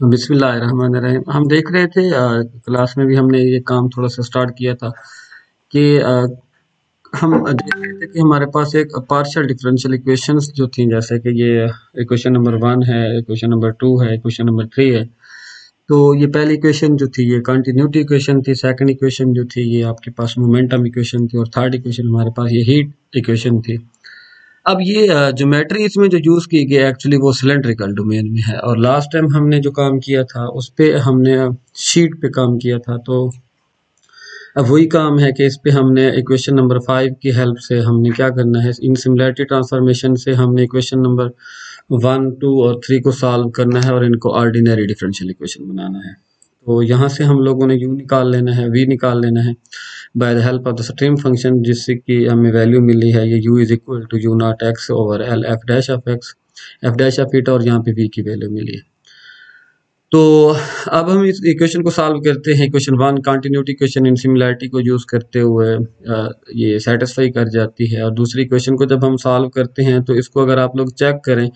बिस्मिल्लाहिर्रहमानिर्रहीम। हम देख रहे थे क्लास में भी हमने ये काम थोड़ा सा स्टार्ट किया था कि हम देख रहे थे कि हमारे पास एक पार्शियल डिफरेंशियल इक्वेशंस जो थी, जैसे कि ये इक्वेशन नंबर 1 है, इक्वेशन नंबर 2 है, इक्वेशन नंबर 3 है। तो ये पहली इक्वेशन जो थी ये कंटिन्यूटी इक्वेशन थी, सेकंड इक्वेशन जो थी ये आपके पास मोमेंटम इक्वेशन थी और थर्ड इक्वेशन हमारे पास ये हीट इक्वेशन थी। अब ये ज्योमेट्री इसमें जो यूज़ की गई एक्चुअली वो सिलेंड्रिकल डोमेन में है, और लास्ट टाइम हमने जो काम किया था उस पे हमने शीट पे काम किया था। तो अब वही काम है कि इस पे हमने इक्वेशन नंबर 5 की हेल्प से हमने क्या करना है, इन सिमिलैरिटी ट्रांसफॉर्मेशन से हमने इक्वेशन नंबर 1, 2 और 3 को सॉल्व करना है और इनको ऑर्डिनरी डिफरेंशियल इक्वेशन बनाना है। तो यहाँ से हम लोगों ने u निकाल लेना है, v निकाल लेना है by the help of the stream function, जिससे कि हमें वैल्यू मिली है ये u is equal to u naught x over L f dash of x, f dash of eta, और यहाँ पे v की वैल्यू मिली है। तो अब हम इस इक्वेशन को सॉल्व करते हैं। Equation 1 continuity equation in similarity को यूज़ करते हुए ये सेटिस्फाई कर जाती है, और दूसरी इक्वेशन को जब हम सॉल्व करते हैं तो इसको अगर आप लोग चेक करें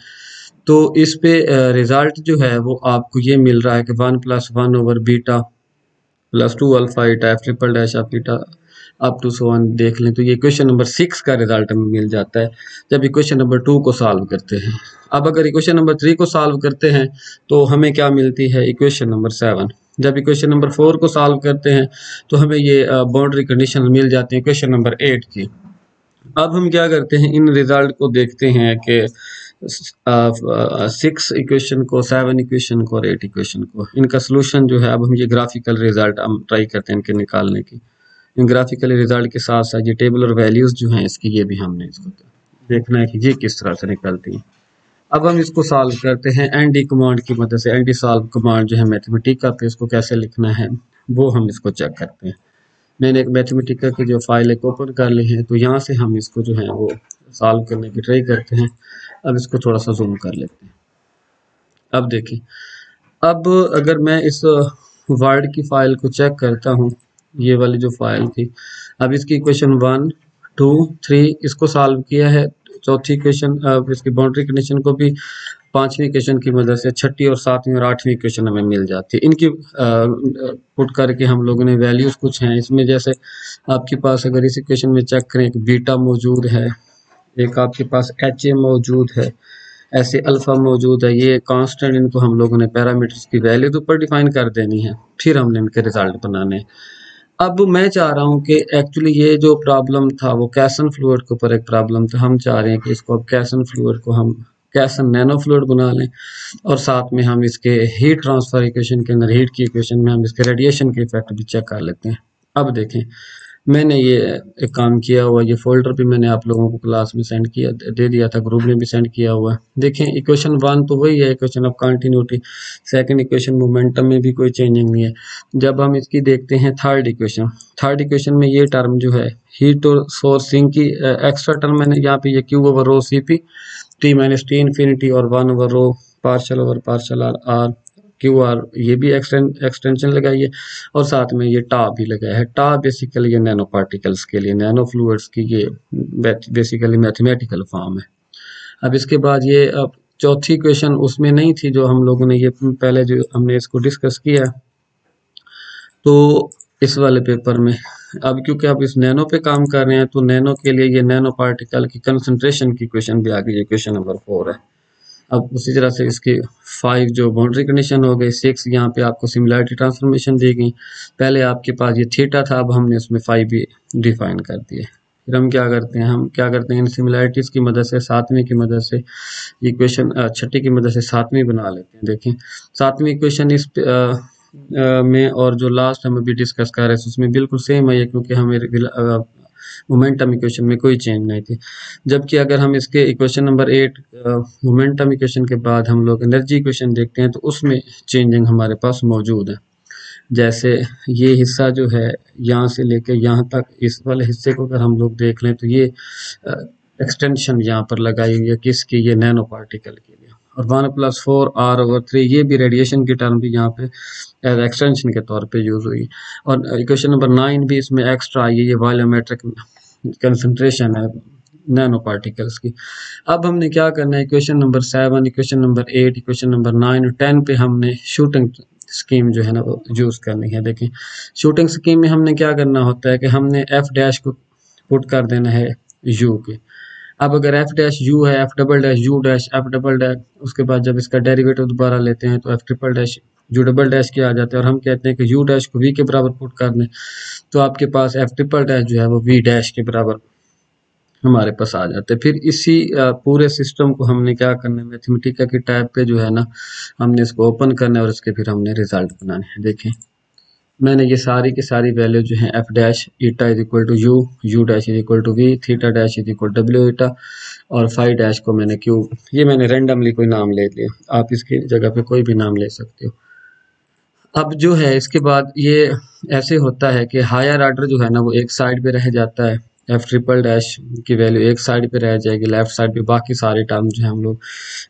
तो इस पे रिजल्ट जो है वो आपको ये मिल रहा है कि 1 + 1 over beta plus 2 alpha eta f triple dash of eta up to so one देख लें तो ये इक्वेशन नंबर 6 का रिजल्ट हमें मिल जाता है जब इक्वेशन नंबर 2 को सॉल्व करते हैं। अब अगर इक्वेशन नंबर 3 को सॉल्व करते हैं तो हमें क्या मिलती है, इक्वेशन नंबर 7। जब इक्वेशन नंबर 4 को सॉल्व करते हैं तो हमें ये बाउंड्री कंडीशन मिल जाती है इक्वेशन नंबर 8 की। अब हम क्या करते हैं, इन रिजल्ट को देखते हैं कि 6 इक्वेशन को, 7 इक्वेशन को और 8 इक्वेशन को, इनका सोल्यूशन जो है, अब हम ये ग्राफिकल रिजल्ट हम ट्राई करते हैं इनके निकालने की। इन ग्राफिकल रिजल्ट के साथ साथ ये टेबल और वैल्यूज जो हैं इसकी, ये भी हमने इसको देखना है कि ये किस तरह से निकलती हैं। अब हम इसको सॉल्व करते हैं एनडी कमांड की मदद से। एनडी सॉल्व कमांड जो है मैथमेटिका पे, इसको कैसे लिखना है वो हम इसको चेक करते हैं। मैंने एक मैथमेटिका की जो फाइल एक ओपन कर ली है, तो यहाँ से हम इसको जो है वो सॉल्व करने की ट्राई करते हैं। अब इसको थोड़ा सा जूम कर लेते हैं। अब देखिए, अब अगर मैं इस वर्ड की फाइल को चेक करता हूँ, ये वाली जो फाइल थी, अब इसकी इक्वेशन 1, 2, 3 इसको सॉल्व किया है। चौथी इक्वेशन, अब इसकी बाउंड्री कंडीशन को भी पांचवी इक्वेशन की मदद से, छठी और सातवीं और आठवीं इक्वेशन हमें मिल जाती है। इनकी पुट करके हम लोगों ने वैल्यूज कुछ हैं इसमें, जैसे आपके पास अगर इस इक्वेशन में चेक करें, एक बीटा मौजूद है, एक आपके पास एच ए मौजूद है, ऐसे अल्फा मौजूद है, ये कांस्टेंट, इनको हम लोगों ने पैरामीटर्स की वैल्यू तो ऊपर डिफाइन कर देनी है, फिर हमने इनके रिजल्ट बनाने हैं। अब मैं चाह रहा हूँ कि एक्चुअली ये जो प्रॉब्लम था वो कैसन फ्लूइड के ऊपर एक प्रॉब्लम था। हम चाह रहे हैं कि इसको अब कैसन फ्लूइड को हम कैसन नैनो फ्लूइड बना लें, और साथ में हम इसके हीट ट्रांसफर इक्वेशन के अंदर, हीट की इक्वेशन में हम इसके रेडिएशन के इफेक्ट भी चेक कर लेते हैं। अब देखें, मैंने ये एक काम किया हुआ, ये फोल्डर भी मैंने आप लोगों को क्लास में सेंड किया, दे दिया था, ग्रुप में भी सेंड किया हुआ है। देखें, इक्वेशन 1 तो वही है, equation of continuity. Second equation momentum में भी कोई चेंजिंग नहीं है। जब हम इसकी देखते हैं थर्ड इक्वेशन, थर्ड इक्वेशन में ये टर्म जो है हीट और सोर्स सिंक की एक्स्ट्रा टर्म, मैंने यहाँ पे ये q over rho c p t minus t infinity और 1 over rho partial over partial r r q r, ये भी एक्सटेंशन लगाई है, और साथ में ये टा भी लगाया है। टा बेसिकली ये नैनो पार्टिकल्स के लिए, नैनो फ्लूइड्स की ये बेसिकली मैथमेटिकल फॉर्म है। अब इसके बाद ये, अब चौथी क्वेश्चन उसमें नहीं थी जो हम लोगों ने ये पहले जो हमने इसको डिस्कस किया, तो इस वाले पेपर में अब क्योंकि आप इस नैनो पे काम कर रहे हैं तो नैनो के लिए ये नैनो पार्टिकल की कंसंट्रेशन की क्वेश्चन भी आ गई, ये क्वेश्चन नंबर 4 है। अब उसी तरह से इसकी 5 जो बाउंड्री कंडीशन हो गई, 6 यहाँ पे आपको सिमिलैरिटी ट्रांसफॉर्मेशन दी गई। पहले आपके पास ये थीटा था, अब हमने उसमें 5 भी डिफाइन कर दिए। फिर हम क्या करते हैं, इन सिमिलैरिटीज की मदद से, सातवीं की मदद से इक्वेशन, छठी की मदद से सातवीं बना लेते हैं। देखें, सातवीं इक्वेशन इस में और जो लास्ट हम अभी डिस्कस कर रहे थे उसमें बिल्कुल सेम है, क्योंकि हमें मोमेंटम इक्वेशन में कोई चेंज नहीं थी। जबकि अगर हम इसके इक्वेशन नंबर 8 मोमेंटम इक्वेशन के बाद हम लोग एनर्जी इक्वेशन देखते हैं तो उसमें चेंजिंग हमारे पास मौजूद है। जैसे ये हिस्सा जो है यहाँ से लेकर यहाँ तक, इस वाले हिस्से को अगर हम लोग देख लें तो ये एक्सटेंशन यहाँ पर लगाई हुई है किसकी, ये नैनो पार्टिकल के लिए। और 1 + 4 r/3 ये भी रेडिएशन की टर्म भी यहाँ पे एज एक्सटेंशन के तौर पे यूज हुई। और इक्वेशन नंबर 9 भी इसमें एक्स्ट्रा आई है, ये वॉल्यूमेट्रिक कंसंट्रेशन है, नैनो पार्टिकल्स की। अब हमने क्या करना है, equation number 7, equation number 8, equation number 9 और 10 पे हमने शूटिंग स्कीम जो है ना वो यूज करनी है। देखें शूटिंग स्कीम में हमने क्या करना होता है कि हमने एफ डैश को पुट कर देना है यू के। अब अगर एफ डैश यू है, F double dash you dash, F double dash, उसके बाद जब इसका डेरिवेटिव दोबारा लेते हैं तो F triple dash U double dash के आ जाते हैं, और हम कहते हैं कि यू डैश को वी के बराबर पुट कर दें तो आपके पास एफ ट्रिपल डैश जो है वो वी डैश के बराबर हमारे पास आ जाते हैं। फिर इसी पूरे सिस्टम को हमने क्या करना है, मैथमेटिका की टाइप पे जो है ना हमने इसको ओपन करना है और इसके फिर हमने रिजल्ट बनाने हैं। देखें मैंने ये सारी की सारी वैल्यू जो है f dash eta is equal to u, u dash is equal to v, theta dash is equal डब्ल्यू ईटा, और फाई डैश को मैंने क्यू, ये मैंने रैंडमली कोई नाम ले लिया, आप इसकी जगह पे कोई भी नाम ले सकते हो। अब जो है इसके बाद ये ऐसे होता है कि हायर ऑर्डर जो है ना वो एक साइड पे रह जाता है, एफ ट्रिपल डैश की वैल्यू एक साइड पे रह जाएगी लेफ्ट साइड पे, बाकी सारे टर्म जो है हम लोग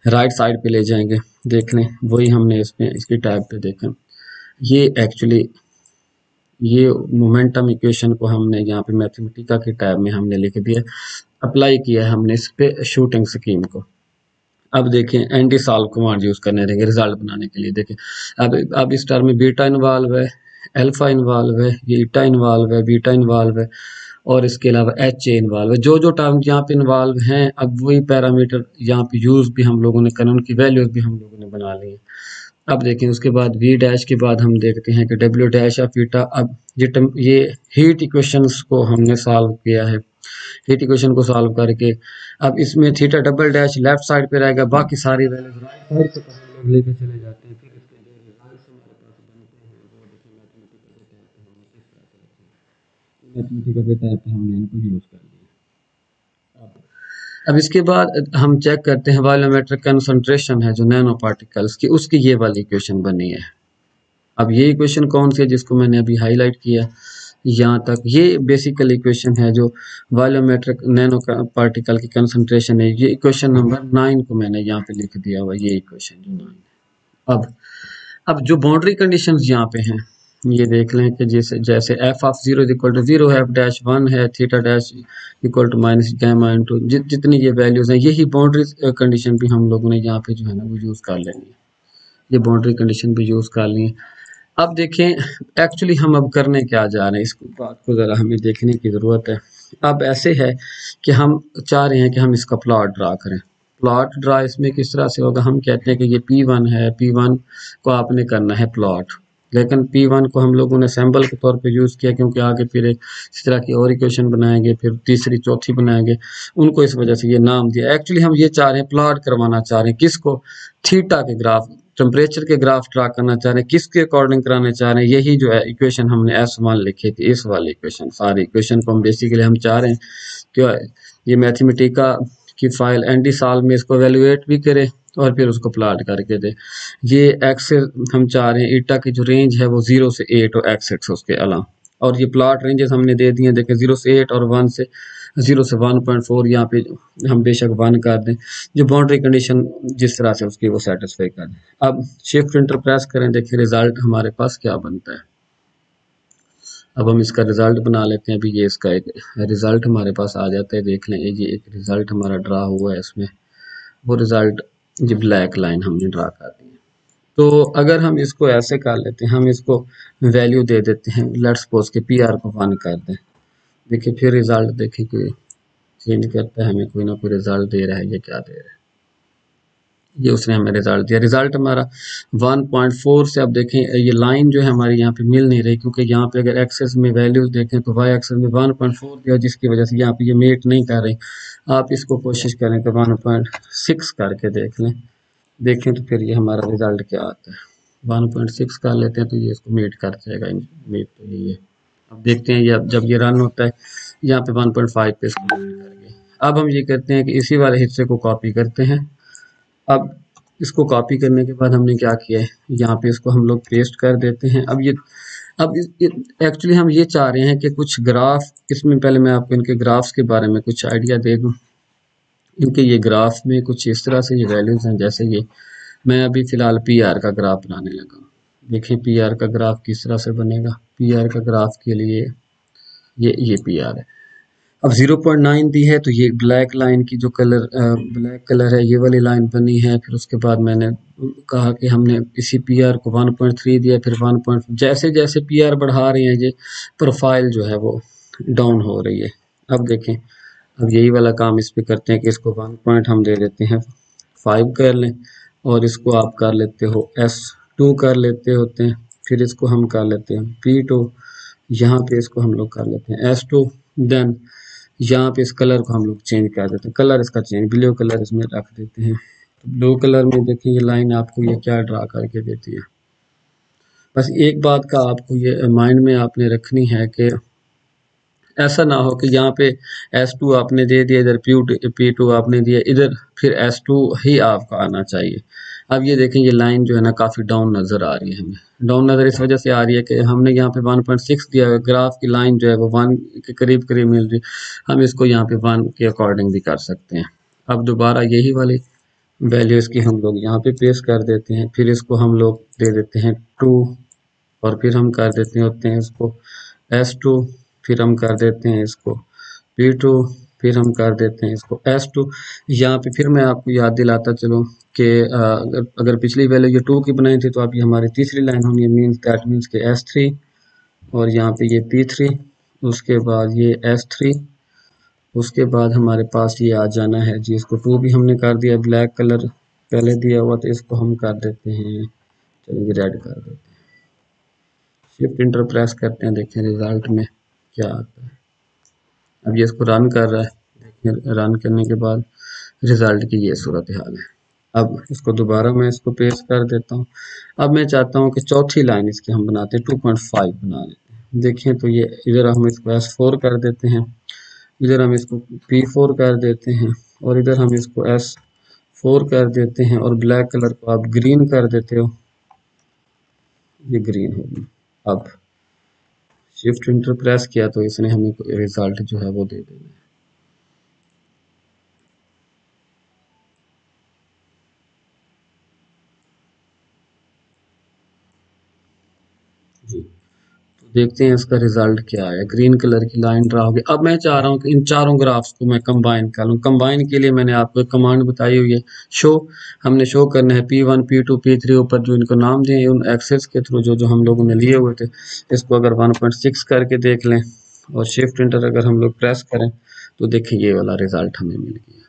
राइट साइड पे ले जाएंगे। देख लें वही हमने इसमें इसकी टाइप पे देखा, ये एक्चुअली ये मोमेंटम इक्वेशन को हमने यहाँ पे मैथमेटिका की टाइप में हमने लिख दिया, अप्लाई किया है हमने इस पे शूटिंग स्कीम को। अब देखें एंटी सॉल्व कमांड यूज करने देंगे रिजल्ट बनाने के लिए। देखें अब इस टर्म में बीटा इन्वॉल्व है, अल्फा इन्वॉल्व है, ये ईटा इन्वॉल्व है, बीटा इन्वॉल्व है, और इसके अलावा एच ए इन्वॉल्व है। जो जो टर्म यहाँ पे इन्वॉल्व हैं अब वही पैरामीटर यहाँ पे यूज भी हम लोगों ने करना, उनकी वैल्यूज भी हम लोगों ने बना ली है। अब देखें उसके बाद वी डैश के बाद हम देखते हैं कि डब्ल्यू डैश ऑफ ईटा। अब ये हीट इक्वेशंस को हमने सॉल्व किया है, हीट इक्वेशन को सॉल्व करके अब इसमें theta double dash left side पे रहेगा, बाकी सारी वैल्यूज राइट साइड से हम लोग लेके चले जाते हैं। फिर इसके जो रिजल्ट्स हमारे पास बनते हैं वो देखिए मैथमेटिकल के टाइप पे हमने इनको यूज कर लिया। अब इसके बाद हम चेक करते हैं वॉल्यूमेट्रिक कंसंट्रेशन है जो नैनो पार्टिकल्स की, उसकी ये वाली इक्वेशन बनी है। अब ये इक्वेशन कौन सी है जिसको मैंने अभी हाईलाइट किया यहाँ तक, ये बेसिकल इक्वेशन है जो वॉल्यूमेट्रिक नैनो पार्टिकल की कंसंट्रेशन है। ये इक्वेशन नंबर 9 को मैंने यहाँ पे लिख दिया हुआ, ये इक्वेशन जो 9 है। अब जो बाउंड्री कंडीशंस यहाँ पे हैं ये देख लें कि जैसे जैसे f of 0 is equal to 0 है, एफ डैश 1 है, theta dash equal to minus gamma into जितनी ये वैल्यूज हैं, यही बाउंड्री कंडीशन भी हम लोगों ने यहाँ पे जो है ना वो यूज़ कर लेनी है, ये बाउंड्री कंडीशन भी यूज़ कर ली है। अब देखें एक्चुअली हम अब करने क्या जा रहे हैं, इस बात को ज़रा हमें देखने की ज़रूरत है। अब ऐसे है कि हम चाह रहे हैं कि हम इसका प्लॉट ड्रा करें। प्लॉट ड्रा इसमें किस तरह से होगा, हम कहते हैं कि ये P1 है, P1 को आपने करना है प्लॉट, लेकिन P1 को हम लोगों ने सैम्पल के तौर पे यूज़ किया क्योंकि आगे फिर एक इस तरह की और इक्वेशन बनाएंगे, फिर तीसरी चौथी बनाएंगे, उनको इस वजह से ये नाम दिया। एक्चुअली हम ये चाह रहे हैं प्लॉट करवाना चाह रहे हैं, किसको, थीटा के ग्राफ, टेम्परेचर के ग्राफ ड्रा करना चाह रहे हैं, किसके अकॉर्डिंग कराना चाह रहे हैं। यही जो है इक्वेशन हमने S1 लिखी थी, इस वाली इक्वेशन, सारी इक्वेशन को हम बेसिकली हम चाह रहे हैं कि ये मैथमेटिका की फाइल एंटी सॉल्व में इसको एवेल्युएट भी करे और फिर उसको प्लॉट करके दे। ये एक्सेस हम चाह रहे हैं ईटा की जो रेंज है वो 0 से 8 और एक्सेस उसके अलावा, और ये प्लॉट रेंजेस हमने दे दी हैं, देखें 0 से 8 और 1 से 0 से 1.4, यहाँ पे हम बेशक 1 कर दें, जो बाउंड्री कंडीशन जिस तरह से उसकी वो सेटिस्फाई कर दें। अब शिफ्ट इंटर प्रेस करें, देखिए रिजल्ट हमारे पास क्या बनता है। अब हम इसका रिजल्ट बना लेते हैं। अभी ये इसका एक रिजल्ट हमारे पास आ जाता है, देख लें ये एक रिजल्ट हमारा ड्रा हुआ है इसमें, वो रिजल्ट ये ब्लैक लाइन हमने ड्रा कर दी है। तो अगर हम इसको ऐसे कर लेते हैं, हम इसको वैल्यू दे देते हैं, लेट्स सपोज के PR को 1 कर दें, देखिए फिर रिजल्ट देखिए कोई चेंज करता है, हमें कोई ना कोई रिजल्ट दे रहा है, ये क्या दे रहा है, ये उसने हमें रिजल्ट दिया। रिजल्ट हमारा 1.4 से, अब देखें ये लाइन जो है हमारी यहाँ पे मिल नहीं रही, क्योंकि यहाँ पे अगर एक्सेस में वैल्यूज देखें तो वाई एक्सेस में 1.4 दिया, जिसकी वजह से यहाँ पे ये मेट नहीं कर रही। आप इसको कोशिश करें तो 1.6 करके देख लें, देखें तो फिर ये हमारा रिजल्ट क्या आता है। 1.6 कर लेते हैं तो ये इसको मेट कर जाएगा, मेट तो यही है। अब देखते हैं ये जब ये रन होता है यहाँ पे 1.5 पे इसको मेट कर गए। अब हम ये करते हैं कि इसी वाले हिस्से को कॉपी करते हैं। अब इसको कॉपी करने के बाद हमने क्या किया है, यहाँ पे इसको हम लोग पेस्ट कर देते हैं। अब एक्चुअली हम ये चाह रहे हैं कि कुछ ग्राफ, इसमें पहले मैं आपको इनके ग्राफ्स के बारे में कुछ आइडिया दे दूँ। इनके ये ग्राफ में कुछ इस तरह से ये वैल्यूज हैं, जैसे ये मैं अभी फ़िलहाल PR का ग्राफ बनाने लगा हूँ। देखें PR का ग्राफ किस तरह से बनेगा। PR का ग्राफ के लिए ये PR है। अब 0.9 दी है तो ये ब्लैक लाइन की जो कलर ब्लैक कलर है ये वाली लाइन बनी है। फिर उसके बाद मैंने कहा कि हमने इसी पीआर को 1.3 दिया, फिर 1. जैसे जैसे पीआर बढ़ा रहे हैं ये प्रोफाइल जो है वो डाउन हो रही है। अब देखें, अब यही वाला काम इस पे करते हैं कि इसको 1 पॉइंट हम दे देते हैं 5 कर लें, और इसको आप कर लेते हो S2 कर लेते होते हैं। फिर इसको हम कर लेते हैं P2, यहाँ पे इसको हम लोग कर लेते हैं S2। देन यहाँ पे इस कलर को हम लोग चेंज कर देते हैं, कलर इसका चेंज, ब्लू कलर इसमें रख देते हैं। तो ब्लू कलर में देखिए ये लाइन आपको ये क्या ड्रा करके देती है। बस एक बात का आपको ये माइंड में आपने रखनी है कि ऐसा ना हो कि यहाँ पे S2 आपने दे दिया, इधर P2 आपने दिया, इधर फिर S2 ही आपका आना चाहिए। अब ये देखें ये लाइन जो है ना काफ़ी डाउन नज़र आ रही है हमें। डाउन नज़र इस वजह से आ रही है कि हमने यहाँ पे 1.6 दिया है, ग्राफ की लाइन जो है वो 1 के करीब करीब मिल रही है। हम इसको यहाँ पे 1 के अकॉर्डिंग भी कर सकते हैं। अब दोबारा यही वाली वैल्यू इसकी हम लोग यहाँ पे पेस्ट कर देते हैं, फिर इसको हम लोग दे देते हैं 2, और फिर हम कर देते होते हैं इसको S2, फिर हम कर देते हैं इसको P2, फिर हम कर देते हैं इसको S2। यहाँ पे फिर मैं आपको याद दिलाता चलूँ कि अगर पिछली वैल्यू ये 2 की बनाई थी तो अब ये हमारी तीसरी लाइन होनी है, मीन्स के S3, और यहाँ पे ये P3, उसके बाद ये S3, उसके बाद हमारे पास ये आ जाना है जी। इसको 2 भी हमने कर दिया, ब्लैक कलर पहले दिया हुआ तो इसको हम कर देते हैं, चलिए रेड कर देते हैं। शिफ्ट इंटर प्रेस करते हैं, देखें रिजल्ट में क्या आता है। अब ये इसको रन कर रहा है, देखिए रन करने के बाद रिजल्ट की ये सूरत हाल है। अब इसको दोबारा मैं इसको पेस्ट कर देता हूँ। अब मैं चाहता हूँ कि चौथी लाइन इसकी हम बनाते हैं 2.5 बना लेते हैं। देखें तो ये इधर हम इसको S4 कर देते हैं, इधर हम इसको P4 कर देते हैं, और इधर हम इसको S4 कर देते हैं, और ब्लैक कलर को आप ग्रीन कर देते हो, ये ग्रीन होगी। अब शिफ्ट इंटर प्रेस किया तो इसने हमें रिजल्ट जो है वो दे देना है। जी, तो देखते हैं इसका रिजल्ट क्या है। ग्रीन कलर की लाइन ड्रा होगी। अब मैं चाह रहा हूँ कि इन चारों ग्राफ्स को मैं कंबाइन कर लूँ। कंबाइन के लिए मैंने आपको एक कमांड बताई हुई है, शो। हमने शो करना है P1 P2 P3 ऊपर जो इनको नाम दिए उन एक्सेस के थ्रू जो हम लोगों ने लिए हुए थे। इसको अगर 1.6 करके देख लें और शिफ्ट इंटर अगर हम लोग प्रेस करें तो देखें ये वाला रिजल्ट हमें मिल गया।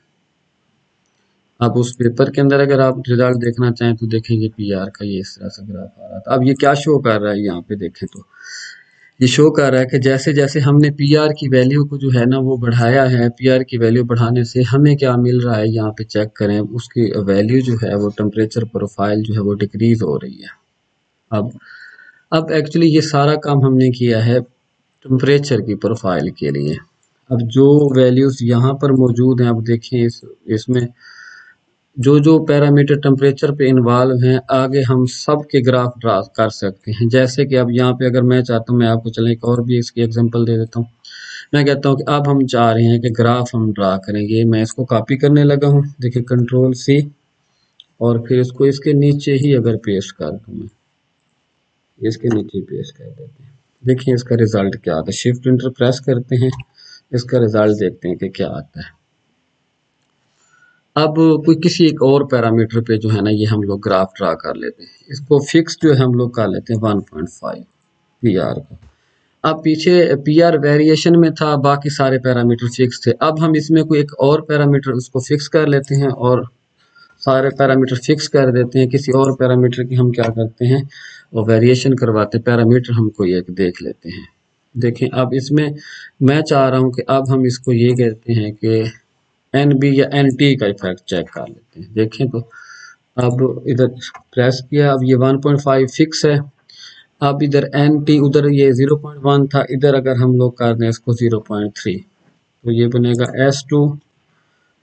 अब उस पेपर के अंदर अगर आप रिजल्ट देखना चाहें तो देखेंगे पीआर का ये इस तरह से ग्राफ आ रहा था। अब ये क्या शो कर रहा है, यहाँ पे देखें तो ये शो कर रहा है कि जैसे जैसे हमने पीआर की वैल्यू को जो है ना वो बढ़ाया है, पीआर की वैल्यू बढ़ाने से हमें क्या मिल रहा है, यहाँ पे चेक करें, उसकी वैल्यू जो है वो टेम्परेचर प्रोफाइल जो है वो डिक्रीज हो रही है। अब एक्चुअली ये सारा काम हमने किया है टेम्परेचर की प्रोफाइल के लिए। अब जो वैल्यूज यहाँ पर मौजूद हैं, अब देखें इसमें जो जो पैरामीटर टेम्परेचर पे इन्वॉल्व हैं, आगे हम सब के ग्राफ ड्रा कर सकते हैं। जैसे कि अब यहाँ पे अगर मैं चाहता हूँ, मैं आपको चलें एक और भी इसकी एग्जांपल दे देता हूँ। मैं कहता हूँ कि अब हम चाह रहे हैं कि ग्राफ हम ड्रा करेंगे। मैं इसको कॉपी करने लगा हूँ, देखिए Ctrl+C, और फिर इसको इसके नीचे ही अगर पेस्ट कर दूँ, मैं इसके नीचे पेस्ट कर देते हैं, देखिए इसका रिजल्ट क्या आता है। शिफ्ट इंटर प्रेस करते हैं, इसका रिजल्ट देखते हैं कि क्या आता है। अब कोई किसी एक और पैरामीटर पे जो है ना ये हम लोग ग्राफ ड्रा कर लेते हैं। इसको फिक्स जो है हम लोग कर लेते हैं 1.5 पीआर का। अब पीछे पीआर वेरिएशन में था, बाकी सारे पैरामीटर फिक्स थे। अब हम इसमें कोई एक और पैरामीटर उसको फिक्स कर लेते हैं और सारे पैरामीटर फिक्स कर देते हैं। किसी और पैरामीटर की हम क्या करते हैं वो वेरिएशन करवाते हैं, पैरामीटर हम कोई एक देख लेते हैं। देखें अब इसमें मैं चाह रहा हूँ कि अब हम इसको ये कहते हैं कि NB या NT का इफेक्ट चेक कर लेते हैं। देखें तो अब इधर प्रेस किया, अब ये 1.5 फिक्स है। अब इधर NT, उधर ये 0.1 था, इधर अगर हम लोग कर दें इसको 0.3 तो ये बनेगा S2,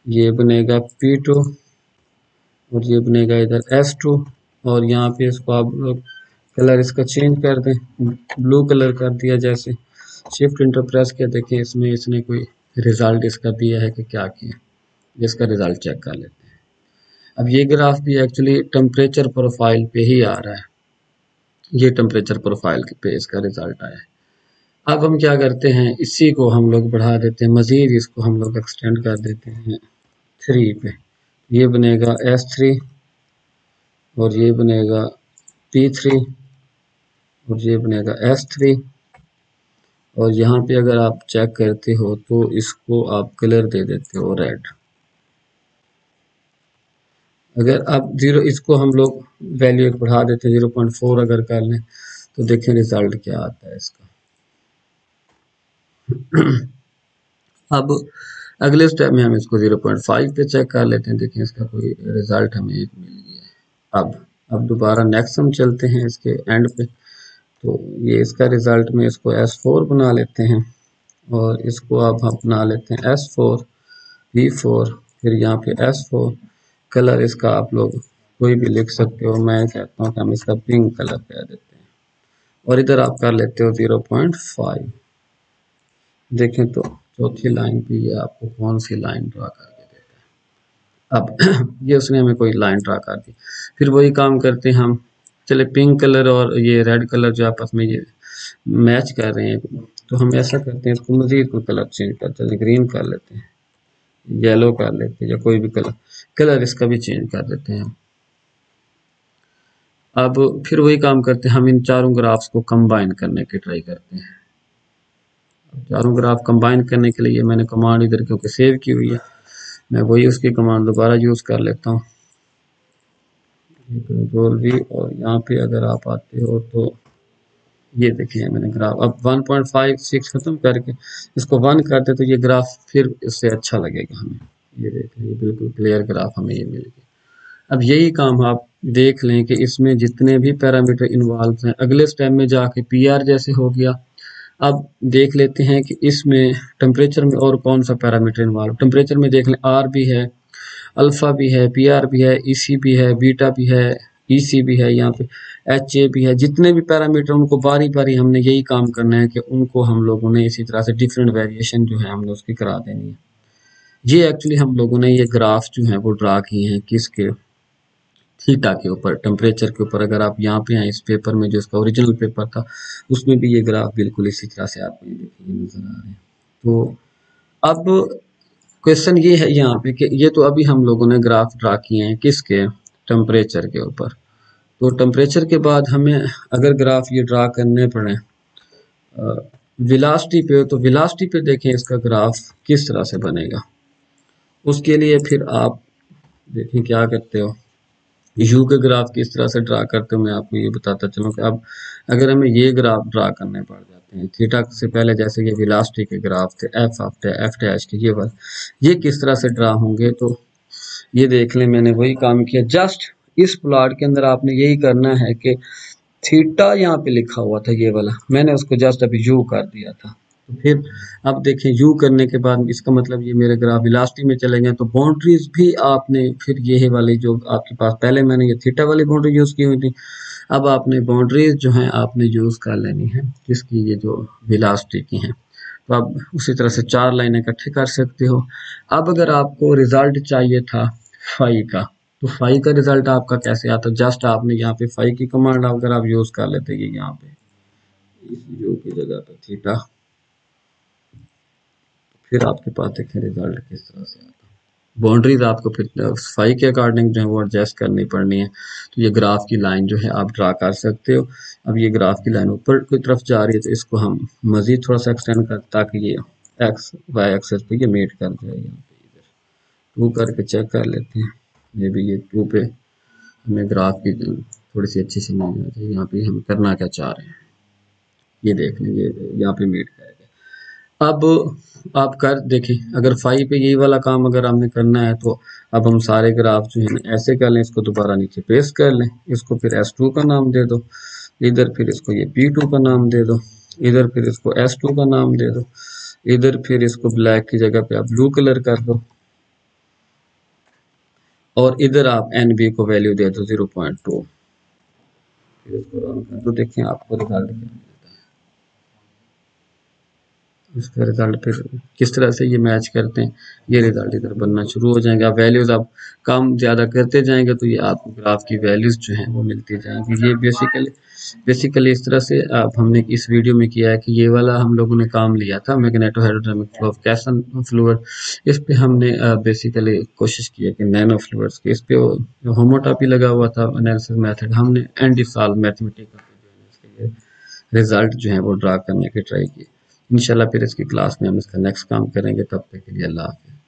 ये बनेगा P2, और ये बनेगा इधर S2। और यहाँ पे इसको आप लोग कलर इसका चेंज कर दें, ब्लू कलर कर दिया। जैसे शिफ्ट इंटर प्रेस किया, देखिए इसमें इसने कोई रिजल्ट इसका दिया है कि क्या किया, जिसका रिजल्ट चेक कर लेते हैं। अब ये ग्राफ भी एक्चुअली टेम्परेचर प्रोफाइल पे ही आ रहा है, ये टेम्परेचर प्रोफाइल पे इसका रिजल्ट आया है। अब हम क्या करते हैं, इसी को हम लोग बढ़ा देते हैं, मजीद इसको हम लोग एक्सटेंड कर देते हैं 3 पे। ये बनेगा S3 और ये बनेगा P3 और ये बनेगा S3। और यहाँ पे अगर आप चेक करते हो तो इसको आप कलर दे देते हो रेड। अगर आप इसको हम लोग वैल्यू एक बढ़ा देते हैं 0.4 अगर कर लें तो देखें रिजल्ट क्या आता है इसका। अब अगले स्टेप में हम इसको 0.5 पे चेक कर लेते हैं, देखें इसका कोई रिजल्ट हमें एक मिल गया है। अब दोबारा नेक्स्ट हम चलते हैं इसके एंड पे, तो ये इसका रिजल्ट में इसको S4 बना लेते हैं और इसको अब हम बना लेते हैं S4 V4, फिर यहाँ पे S4 कलर इसका आप लोग कोई भी लिख सकते हो, मैं कहता हूँ कि हम इसका पिंक कलर कह देते हैं और इधर आप कर लेते हो 0.5। देखें तो चौथी लाइन पे ये आपको कौन सी लाइन ड्रा करके देता है। अब ये उसने हमें कोई लाइन ड्रा कर दी, फिर वही काम करते हैं हम। चले पिंक कलर और ये रेड कलर जो आपस में ये मैच कर रहे हैं, तो हम ऐसा करते हैं इसको मजीद कोई कलर चेंज करते हैं, ग्रीन कर लेते हैं, येलो कर लेते हैं या कोई भी कलर इसका भी चेंज कर देते हैं। अब फिर वही काम करते हैं, हम इन चारों ग्राफ्स को कंबाइन करने की ट्राई करते हैं। चारों ग्राफ कंबाइन करने के लिए मैंने कमांड इधर क्योंकि सेव की हुई है, मैं वही उसकी कमांड दोबारा यूज कर लेता हूँ, कंट्रोल V। और यहाँ पे अगर आप आते हो तो ये देखिए मैंने ग्राफ अब 1.56 खत्म करके इसको 1 कर दे तो ये ग्राफ फिर इससे अच्छा लगेगा हमें। ये देखें ये बिल्कुल क्लियर ग्राफ हमें ये मिल गया। अब यही काम आप देख लें कि इसमें जितने भी पैरामीटर इन्वॉल्व हैं, अगले स्टेप में जाके PR जैसे हो गया। अब देख लेते हैं कि इसमें टेम्परेचर में और कौन सा पैरामीटर इन्वॉल्व। टेम्परेचर में देख लें R भी है, अल्फा भी है, PR भी है, EC भी है, बीटा भी है, EC भी है, यहाँ पे HA भी है। जितने भी पैरामीटर उनको बारी बारी हमने यही काम करना है कि उनको हम लोगों ने इसी तरह से डिफरेंट वेरिएशन जो है हमने उसकी करा देनी है। ये एक्चुअली हम लोगों ने ये ग्राफ जो है वो ड्रा किए हैं किसके, थीटा के ऊपर, टेम्परेचर के ऊपर। अगर आप यहाँ पे आए इस पेपर में जो इसका ओरिजिनल पेपर था उसमें भी ये ग्राफ बिल्कुल इसी तरह से आपको ये देखिए नजर आ रहे हैं। तो अब क्वेश्चन ये है यहाँ पे कि ये तो अभी हम लोगों ने ग्राफ ड्रा किए हैं किसके, टेम्परेचर के ऊपर। तो टेम्परेचर के बाद हमें अगर ग्राफ ये ड्रा करने पड़े वेलोसिटी पे, तो वेलोसिटी पे देखें इसका ग्राफ किस तरह से बनेगा। उसके लिए फिर आप देखें क्या करते हो, यू के ग्राफ किस तरह से ड्रा करते हो मैं आपको ये बताता चलूँ कि अब अगर हमें ये ग्राफ ड्रा करने पड़ जाते हैं थीटा से पहले, जैसे ये वेलोसिटी के ग्राफ थे एफ डैश के, ये किस तरह से ड्रा होंगे। तो ये देख लें मैंने वही काम किया, जस्ट इस प्लॉट के अंदर आपने यही करना है कि थीटा यहाँ पे लिखा हुआ था ये वाला, मैंने उसको जस्ट अभी यू कर दिया था। तो फिर अब देखें यू करने के बाद इसका मतलब ये मेरे ग्राफ वेलोसिटी में चले गए। तो बाउंड्रीज भी आपने फिर ये वाली जो आपके पास पहले मैंने ये थीटा वाली बाउंड्री यूज की हुई थी, अब आपने बाउंड्रीज जो हैं आपने यूज कर लेनी है किसकी, ये जो वेलोसिटी की हैं। तो आप उसी तरह से 4 लाइनें इकट्ठे कर सकते हो। अब अगर आपको रिजल्ट चाहिए था फाई का, तो फाई का रिजल्ट आपका कैसे आता, जस्ट आपने यहाँ पे फाई की कमांड अगर आप यूज कर लेते हैं यहाँ पे इस यू की जगह पे थीटा, फिर आपके पास देखें रिजल्ट किस तरह से आता है। बाउंड्रीज आपको फिर फाई के अकॉर्डिंग जो है वो एडजस्ट करनी पड़नी है। तो ये ग्राफ की लाइन जो है आप ड्रा कर सकते हो। अब ये ग्राफ की लाइन ऊपर की तरफ जा रही है तो इसको हम मजीद थोड़ा सा एक्सटेंड कर ताकि ये एक्स वाई एक्सेस पे ये मीट कर जाए। यहाँ पे इधर 2 करके चेक कर लेते हैं, मे भी ये 2 पे हमें ग्राफ की थोड़ी सी अच्छी सी मिल जाती है। यहाँ पे हम करना क्या चाह रहे हैं ये देख लेंगे, यहाँ पे मीट करेगा। अब आप कर देखें अगर फाई पे यही वाला काम अगर हमने करना है तो अब हम सारे ग्राफ जो है ना ऐसे कर लें, इसको दोबारा नीचे पेस्ट कर लें, इसको फिर S2 का नाम दे दो, इधर फिर इसको ये P2 का नाम दे दो, इधर फिर इसको S2 का नाम दे दो, इधर फिर इसको ब्लैक की जगह पे आप ब्लू कलर कर दो और इधर आप NB को वैल्यू दे दो 0.2। फिर इसको रन कर दो, देखें आपको रिजल्ट क्या मिलता है। इसका रिजल्ट फिर किस तरह से ये मैच करते हैं, ये रिजल्ट इधर बनना शुरू हो जाएंगे। आप वैल्यूज आप कम ज़्यादा करते जाएंगे तो ये आपको ग्राफ की वैल्यूज जो हैं वो मिलती जाएंगी। ये बेसिकली इस तरह से आप हमने इस वीडियो में किया है कि ये वाला हम लोगों ने काम लिया था मैग्नेटोहाइड्रोडायनामिक फ्लो ऑफ कैल्शियम फ्लूइड। इस पे हमने बेसिकली कोशिश की है कि नैनो फ्लूइड्स के इस पे होमोटॉपी लगा हुआ था एनालिसिस मेथड, हमने एंड सॉल्व मैथमेटिकल रिजल्ट जो है वो ड्रा करने की ट्राई की। इंशाल्लाह फिर इसकी क्लास में हम इसका नेक्स्ट काम करेंगे। तब तक के लिए अल्लाह हाफ़िज़।